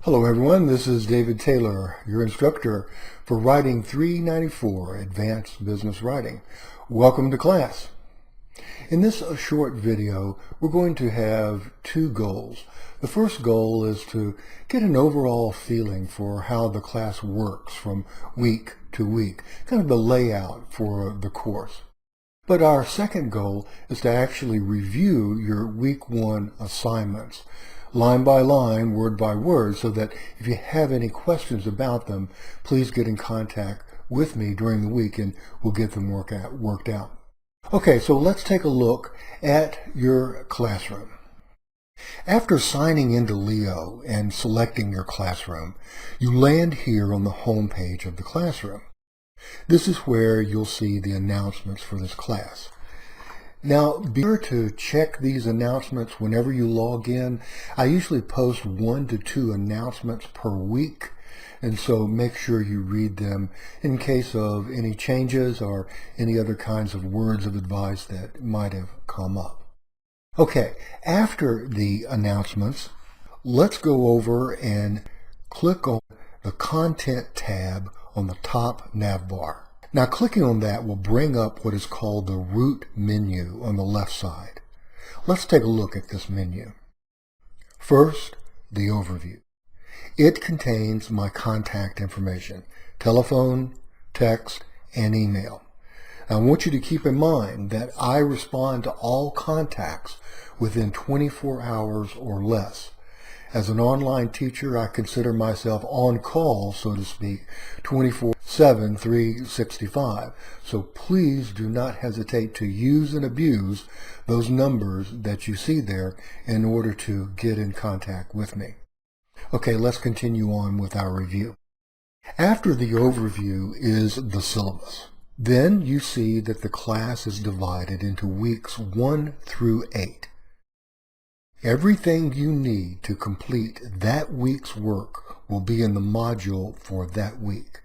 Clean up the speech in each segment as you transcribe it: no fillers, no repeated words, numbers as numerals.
Hello everyone, this is David Taylor, your instructor for Writing 394, Advanced Business Writing. Welcome to class. In this short video, we're going to have two goals. The first goal is to get an overall feeling for how the class works from week to week, kind of the layout for the course. But our second goal is to actually review your week one assignments, line by line, word by word, so that if you have any questions about them, please get in contact with me during the week and we'll get them worked out. Okay, so let's take a look at your classroom. After signing into Leo and selecting your classroom, you land here on the home page of the classroom. This is where you'll see the announcements for this class. Now, be sure to check these announcements whenever you log in. I usually post 1 to 2 announcements per week, and so make sure you read them in case of any changes or any other kinds of words of advice that might have come up. Okay, after the announcements, let's go over and click on the Content tab on the top nav bar. Now clicking on that will bring up what is called the root menu on the left side. Let's take a look at this menu. First, the overview. It contains my contact information, telephone, text, and email. I want you to keep in mind that I respond to all contacts within 24 hours or less. As an online teacher, I consider myself on call, so to speak, 24/7, 365. So please do not hesitate to use and abuse those numbers that you see there in order to get in contact with me. Okay, let's continue on with our review. After the overview is the syllabus. Then you see that the class is divided into weeks 1 through 8. Everything you need to complete that week's work will be in the module for that week.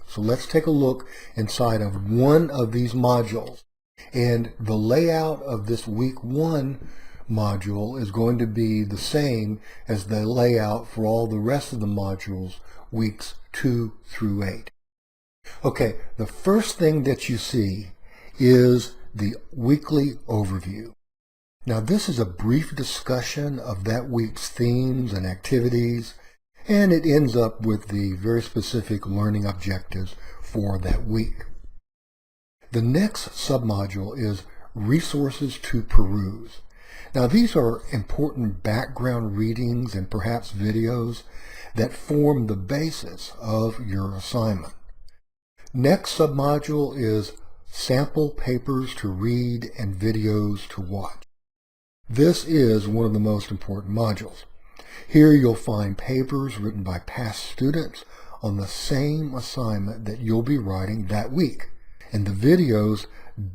So let's take a look inside of one of these modules. And the layout of this week 1 module is going to be the same as the layout for all the rest of the modules, weeks 2 through 8. Okay, the first thing that you see is the weekly overview. Now this is a brief discussion of that week's themes and activities, and it ends up with the very specific learning objectives for that week. The next submodule is resources to peruse. Now these are important background readings and perhaps videos that form the basis of your assignment. Next submodule is sample papers to read and videos to watch. This is one of the most important modules. Here you'll find papers written by past students on the same assignment that you'll be writing that week. And the videos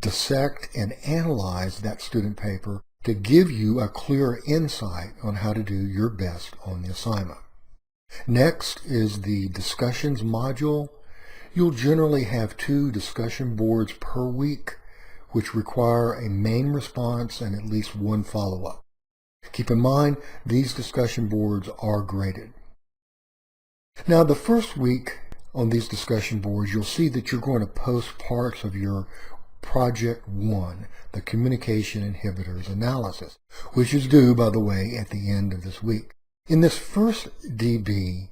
dissect and analyze that student paper to give you a clearer insight on how to do your best on the assignment. Next is the discussions module. You'll generally have 2 discussion boards per week, which require a main response and at least 1 follow-up. Keep in mind, these discussion boards are graded. Now, the first week on these discussion boards, you'll see that you're going to post parts of your Project 1, the Communication Inhibitors Analysis, which is due, by the way, at the end of this week. In this first DB,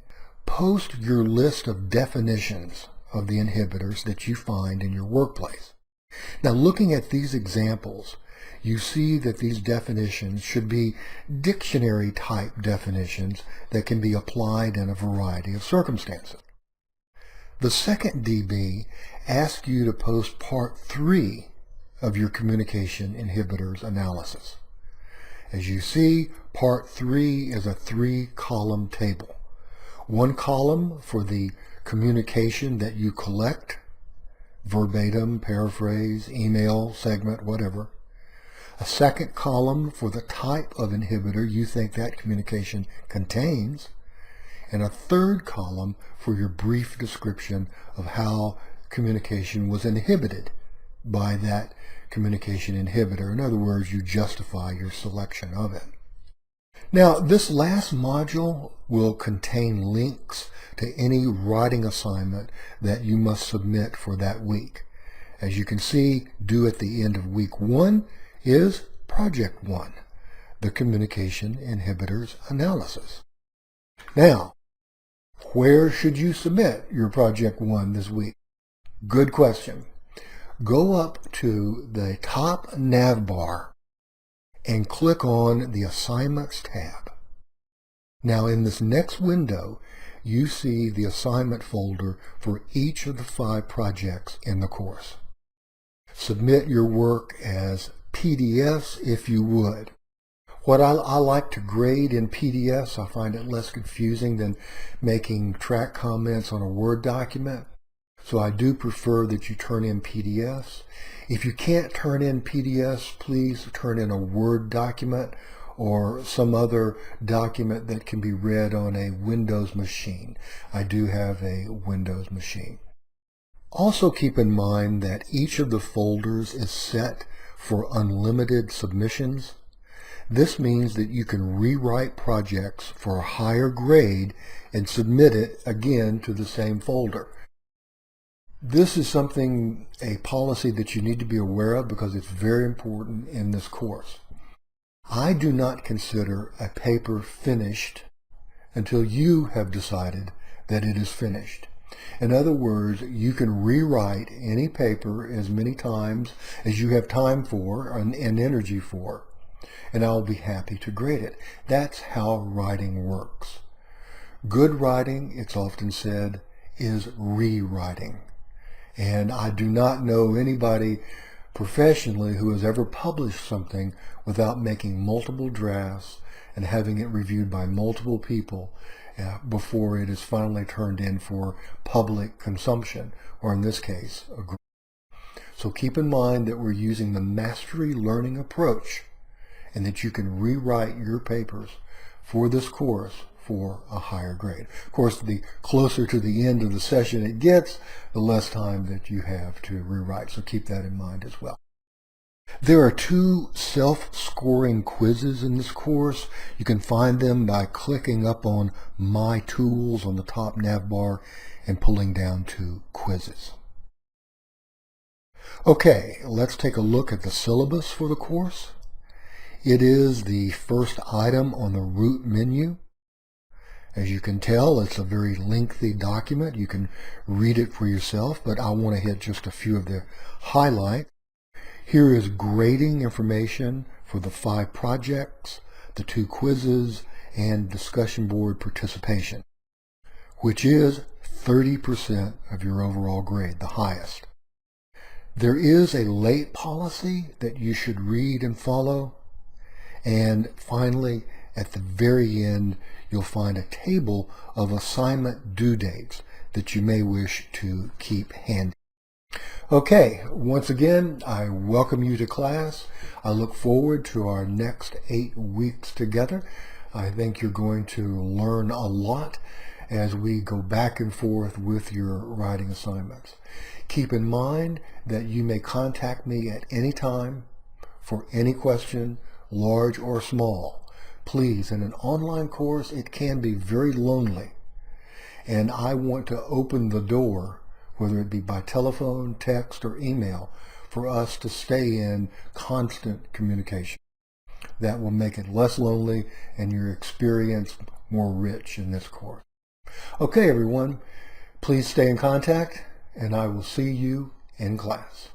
post your list of definitions of the inhibitors that you find in your workplace. Now, looking at these examples, you see that these definitions should be dictionary type definitions that can be applied in a variety of circumstances. The second DB asks you to post part 3 of your communication inhibitors analysis. As you see, part 3 is a 3-column table. 1 column for the communication that you collect, verbatim, paraphrase, email, segment, whatever. A second column for the type of inhibitor you think that communication contains. And a third column for your brief description of how communication was inhibited by that communication inhibitor. In other words, you justify your selection of it. Now, this last module will contain links to any writing assignment that you must submit for that week. As you can see, due at the end of week 1 is Project 1, the Communication Inhibitors Analysis. Now, where should you submit your Project 1 this week? Good question. Go up to the top nav bar and click on the Assignments tab. Now in this next window, you see the assignment folder for each of the 5 projects in the course. Submit your work as PDFs if you would. What I like to grade in PDFs, I find it less confusing than making track comments on a Word document. So I do prefer that you turn in PDFs. If you can't turn in PDFs, please turn in a Word document or some other document that can be read on a Windows machine. I do have a Windows machine. Also keep in mind that each of the folders is set for unlimited submissions. This means that you can rewrite projects for a higher grade and submit it again to the same folder. This is a policy that you need to be aware of because it's very important in this course. I do not consider a paper finished until you have decided that it is finished. In other words, you can rewrite any paper as many times as you have time for and energy for, and I'll be happy to grade it. That's how writing works. Good writing, it's often said, is rewriting. And I do not know anybody professionally who has ever published something without making multiple drafts and having it reviewed by multiple people before it is finally turned in for public consumption, or in this case, a group. So keep in mind that we're using the mastery learning approach and that you can rewrite your papers for this course for a higher grade. Of course, the closer to the end of the session it gets, the less time that you have to rewrite. So keep that in mind as well. There are 2 self-scoring quizzes in this course. You can find them by clicking up on My Tools on the top nav bar and pulling down to Quizzes. Okay, let's take a look at the syllabus for the course. It is the first item on the root menu. As you can tell, it's a very lengthy document. You can read it for yourself, but I want to hit just a few of the highlights. Here is grading information for the 5 projects, the 2 quizzes, and discussion board participation, which is 30% of your overall grade, the highest. There is a late policy that you should read and follow. And finally, at the very end, you'll find a table of assignment due dates that you may wish to keep handy. Okay, once again, I welcome you to class. I look forward to our next 8 weeks together. I think you're going to learn a lot as we go back and forth with your writing assignments. Keep in mind that you may contact me at any time for any question, large or small. Please, in an online course, it can be very lonely. And I want to open the door, whether it be by telephone, text, or email, for us to stay in constant communication. That will make it less lonely and your experience more rich in this course. Okay, everyone, please stay in contact, and I will see you in class.